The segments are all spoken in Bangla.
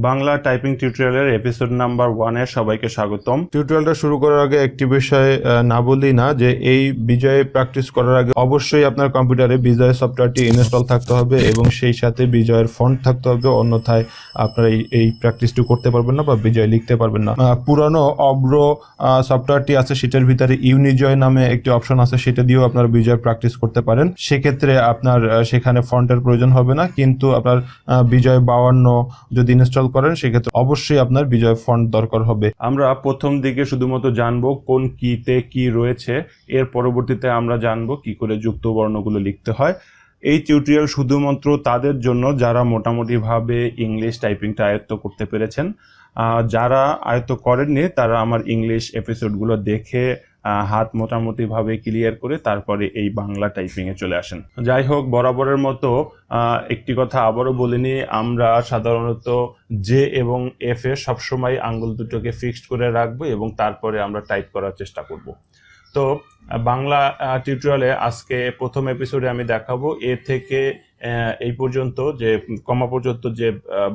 বাংলা টাইপিং টিউটোরিয়ালের এপিসোড নাম্বার 1 এ সবাইকে স্বাগতম। টিউটোরিয়ালটা শুরু করার আগে একটি বিষয় না বললেই না, যে এই বিজয় প্র্যাকটিস করার আগে অবশ্যই আপনার কম্পিউটারে বিজয় সফটওয়্যারটি ইনস্টল থাকতে হবে এবং সেই সাথে বিজয়ের ফন্ট থাকতে হবে, অন্যথায় আপনারা এই প্র্যাকটিসটি করতে পারবেন না বা বিজয় লিখতে পারবেন না। পুরানো অব্র সফটওয়্যারটি আছে, সেটার ভিতরে ইউনিজয় নামে একটি অপশন আছে, সেটা দিয়েও আপনারা বিজয় প্র্যাকটিস করতে পারেন। সেক্ষেত্রে আপনার সেখানে ফন্টের প্রয়োজন হবে না, কিন্তু আপনার বিজয় 52 যদি ইনস্টল করেন সেক্ষেত্রে অবশ্যই আপনার বিজয় ফন্ট দরকার হবে। আমরা প্রথম দিকে শুধুমাত্র জানবো কোন কিতে কি রয়েছে, এর পরবর্তীতে আমরা জানবো কি করে যুক্ত বর্ণগুলো লিখতে হয়। এই টিউটোরিয়াল শুধুমাত্র তাদের জন্য যারা মোটামুটিভাবে ইংলিশ টাইপিংটা আয়ত্ত করতে পেরেছেন। যারা আয়ত্ত করেননি তারা আমার ইংলিশ এপিসোডগুলো দেখে হাত মোটামুটিভাবে ক্লিয়ার করে তারপরে এই বাংলা টাইপিংয়ে চলে আসেন। যাই হোক, বরাবরের মতো একটি কথা আবারও বলিনি, আমরা সাধারণত জে এবং এফ এ সবসময় আঙ্গুল দুটোকে ফিক্সড করে রাখবো এবং তারপরে আমরা টাইপ করার চেষ্টা করব। তো বাংলা টিউটোরিয়ালে আজকে প্রথম এপিসোডে আমি দেখাবো এ থেকে এই পর্যন্ত যে কমা পর্যন্ত যে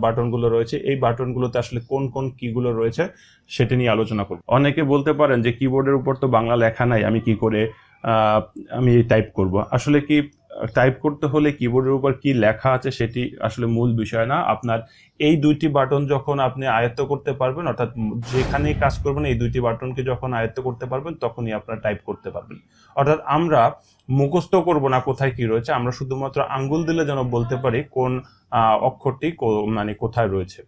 বাটনগুলো রয়েছে, এই বাটনগুলোতে আসলে কোন কোন কিগুলো রয়েছে সেটা নিয়ে আলোচনা করব। অনেকে বলতে পারেন যে কিবোর্ডের উপর তো বাংলা লেখা নাই, আমি কি করে আমি টাইপ করব। আসলে কি টাইপ করতে হলে কিবোর্ডের উপর কি লেখা আছে সেটি আসলে মূল বিষয় না। আপনার এই দুইটি বাটন যখন আপনি আয়ত্ত করতে পারবেন, অর্থাৎ যেখানেই কাজ করবেন এই দুইটি বাটনকে যখন আয়ত্ত করতে পারবেন তখনই আপনারা টাইপ করতে পারবেন। অর্থাৎ আমরা মুখস্থ করব না কোথায় কি রয়েছে, আমরা শুধুমাত্র আঙ্গুল দিলে যেন বলতে পারি কোন অক্ষরটি মানে কোথায় রয়েছে।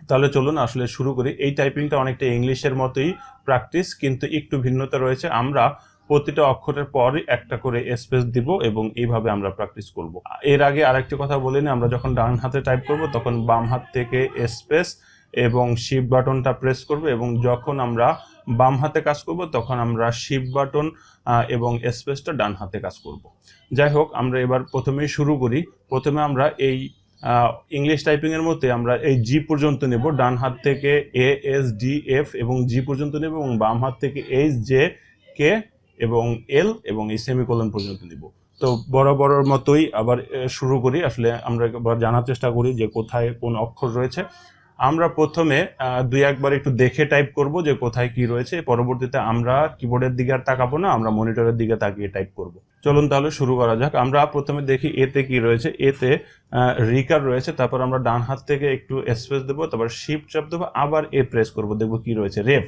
তাহলে চলুন আসলে শুরু করি। এই টাইপিংটা অনেকটা ইংলিশের মতোই প্র্যাকটিস, কিন্তু একটু ভিন্নতা রয়েছে। আমরা প্রতিটা অক্ষরের পরই একটা করে স্পেস দিব এবং এইভাবে আমরা প্র্যাকটিস করব। এর আগে আরেকটি কথা বলিনি, আমরা যখন ডান হাতে টাইপ করব তখন বাম হাত থেকে স্পেস এবং শিফট বাটনটা প্রেস করব, এবং যখন আমরা বাম হাতে কাজ করব তখন আমরা শিফট বাটন এবং স্পেসটা ডান হাতে কাজ করব। যাই হোক, আমরা এবার প্রথমেই শুরু করি। প্রথমে আমরা এই ইংলিশ টাইপিং এর মধ্যে আমরা এই জি পর্যন্ত নেব। ডান হাত থেকে এ এস ডি এফ এবং জি পর্যন্ত নেব, এবং বাম হাত থেকে এইচ জে কে এবং এল এবং এই সেমিকোলন পর্যন্ত নিব। তো বরাবরের মতোই আবার শুরু করি। আসলে আমরা একবার জানার চেষ্টা করি যে কোথায় কোন অক্ষর রয়েছে। আমরা প্রথমে দুই একবার একটু দেখে টাইপ করব যে কোথায় কি রয়েছে, পরবর্তীতে আমরা কিবোর্ডের দিকে আর তাকাবো না, আমরা মনিটরের দিকে তাকিয়ে টাইপ করব। চলুন তাহলে শুরু করা যাক। আমরা প্রথমে দেখি এতে কি রয়েছে। এতে রিকার রয়েছে, তারপর আমরা ডান হাত থেকে একটু স্পেস দেবো, তারপর শিফট চাপ দেবো, আবার এ প্রেস করব, দেখবো কি রয়েছে, রেফ।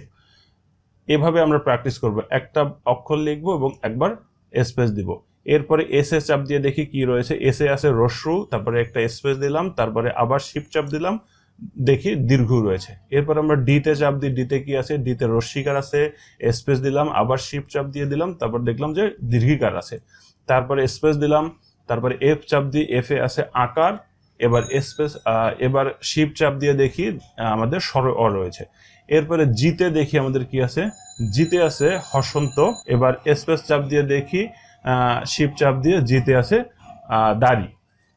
এভাবে আমরা প্র্যাকটিস করব, একটা অক্ষর লিখবো এবং একবার স্পেস দিব। এরপরে এস এ চাপ দিয়ে দেখি কি রয়েছে। এসে আছে রস্যু, তারপরে একটা স্পেস দিলাম, তারপরে আবার শিফট চাপ দিলাম, দেখি দীর্ঘ রয়েছে। এরপর আমরা ডিতে চাপ দিই, ডিতে কি আছে, ডিতে রস্যিকার আছে, স্পেস দিলাম, আবার শিফট চাপ দিয়ে দিলাম, তারপর দেখলাম যে দীর্ঘিকার আছে, তারপরে স্পেস দিলাম, তারপরে এফ চাপ দিই, এফ এ আছে আকার, এবার স্পেস, এবার শিফট চাপ দিয়ে দেখি আমাদের স্বর অ রয়েছে। এরপরে জিতে দেখি আমাদের কি আছে, জিতে আছে হসন্ত, এবার স্পেস চাপ দিয়ে দেখি শিফট চাপ দিয়ে জিতে আছে দাড়ি।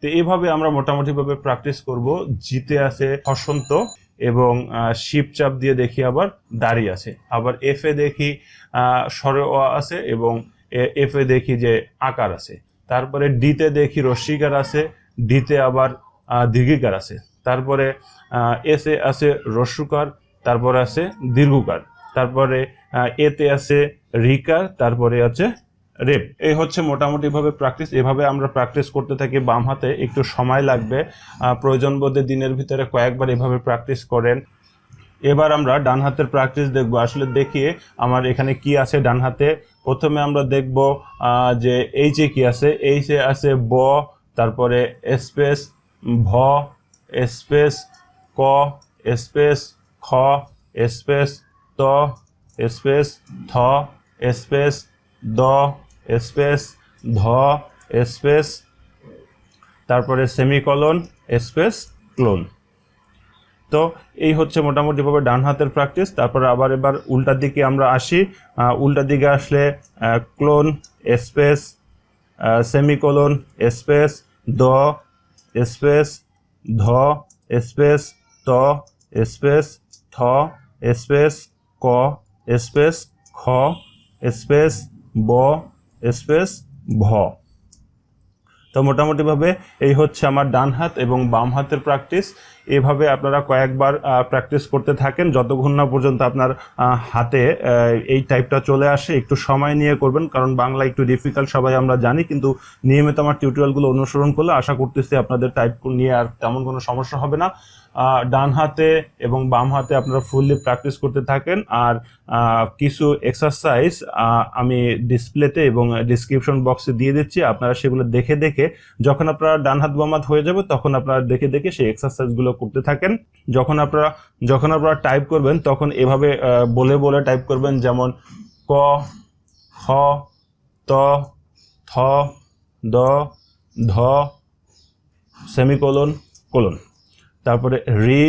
তো এইভাবে আমরা মোটামুটিভাবে প্র্যাকটিস করব। জিতে আছে হসন্ত এবং শিফট চাপ দিয়ে দেখি আবার দাড়ি আছে, আবার এফ এ দেখি স্বর অ আছে এবং এফ এ দেখি যে আকার আছে, তারপরে ডিতে দেখি রস্যিকার আছে, ডিতে আবার দীর্ঘিকার আছে, তারপরে এস এ আছে রস্যুকার, তারপরে আছে দীর্ঘকার, তারপরে এতে আছে রিকার, তারপরে আছে রেপ। এই হচ্ছে মোটামুটিভাবে প্র্যাকটিস। এভাবে আমরা প্র্যাকটিস করতে থাকি। বাম হাতে একটু সময় লাগবে, প্রয়োজন বোধে দিনের ভিতরে কয়েকবার এভাবে প্র্যাকটিস করেন। এবার আমরা ডান হাতের প্র্যাকটিস দেখব। আসলে দেখি আমার এখানে কি আছে ডান হাতে। প্রথমে আমরা দেখব যে এইচে কি আছে। এইচে আছে ব, তারপরে স্পেস ভ, স্পেস ক, স্পেস খ, স্পেস ত, স্পেস থ, স্পেস দ, স্পেস ধ, স্পেস, তারপরে সেমিকলন, স্পেস ক্লোন। তো এই হচ্ছে মোটামুটিভাবে ডান হাতের প্র্যাকটিস। তারপরে আবার এবার উল্টার দিকে আমরা আসি। উল্টার দিকে আসলে ক্লোন, স্পেস, সেমিকোলন, স্পেস, দ, স্পেস, ধ, স্পেস, ত, স্পেস, থ, স্পেস, ক, স্পেস, খ, স্পেস, ব, স্পেস, ভ। তো মোটামুটিভাবে এই হচ্ছে আমার ডান হাত এবং বাম হাতের প্র্যাকটিস। এভাবে আপনারা কয়েকবার প্র্যাকটিস করতে থাকেন যতক্ষণ না পর্যন্ত আপনার হাতে এই টাইপটা চলে আসে। একটু সময় নিয়ে করবেন, কারণ বাংলা একটু ডিফিকাল্ট সবাই আমরা জানি, কিন্তু নিয়মিত আমার টিউটোরিয়ালগুলো অনুসরণ করলে আশা করতেছি আপনাদের টাইপ নিয়ে আর তেমন কোনো সমস্যা হবে না। ডান হাতে এবং বাম হাতে আপনারা ফুললি প্র্যাকটিস করতে থাকেন। আর কিছু এক্সারসাইজ আমি ডিসপ্লেতে এবং ডিসক্রিপশন বক্সে দিয়ে দিচ্ছি, আপনারা সেগুলো দেখে দেখে যখন আপনারা ডান হাত বাম হাত হয়ে যাবে তখন আপনারা দেখে দেখে সেই এক্সারসাইজগুলো করতে থাকেন। যখন আপনারা টাইপ করবেন তখন এভাবে বলে বলে টাইপ করবেন, যেমন ক, খ, ত, থ, দ, ধ, সেমিকোলন, কোলন, তারপরে রি,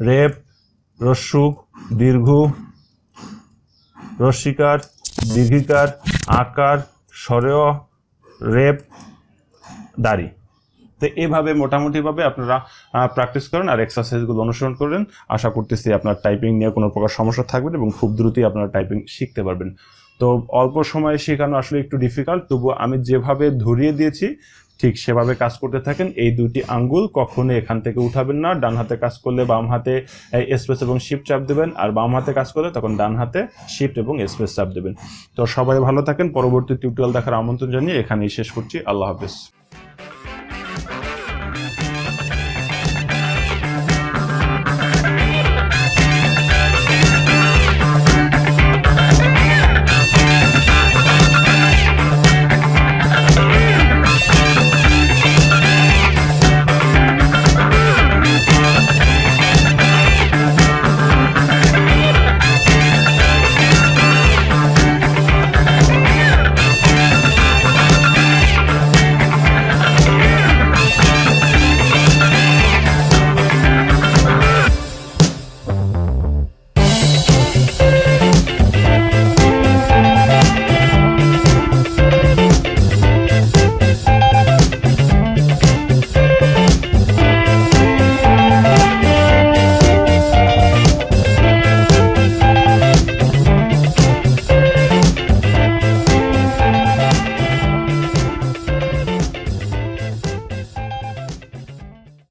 রেপ, রস্যু, দীর্ঘ, রস্যিকার, দীর্ঘিকার, আকার, স্বরেয়, রেপ, দাড়ি। তো এইভাবে মোটামুটিভাবে আপনারা প্র্যাকটিস করেন আর এক্সারসাইজগুলো অনুসরণ করেন। আশা করতেছি আপনার টাইপিং নিয়ে কোনো প্রকার সমস্যা থাকবে না এবং খুব দ্রুতই আপনারা টাইপিং শিখতে পারবেন। তো অল্প সময়ে শেখানো আসলে একটু ডিফিকাল্ট, তবুও আমি যেভাবে ধরিয়ে দিয়েছি ঠিক সেভাবে কাজ করতে থাকেন। এই দুটি আঙ্গুল কখনো এখান থেকে উঠাবেন না। ডান হাতে কাজ করলে বাম হাতে স্পেস এবং শিফট চাপ দেবেন, আর বাম হাতে কাজ করলে তখন ডান হাতে শিফট এবং স্পেস চাপ দেবেন। তো সবাই ভালো থাকেন। পরবর্তী টিউটোরিয়াল দেখার আমন্ত্রণ জানিয়ে এখানেই শেষ করছি। আল্লাহ হাফেজ।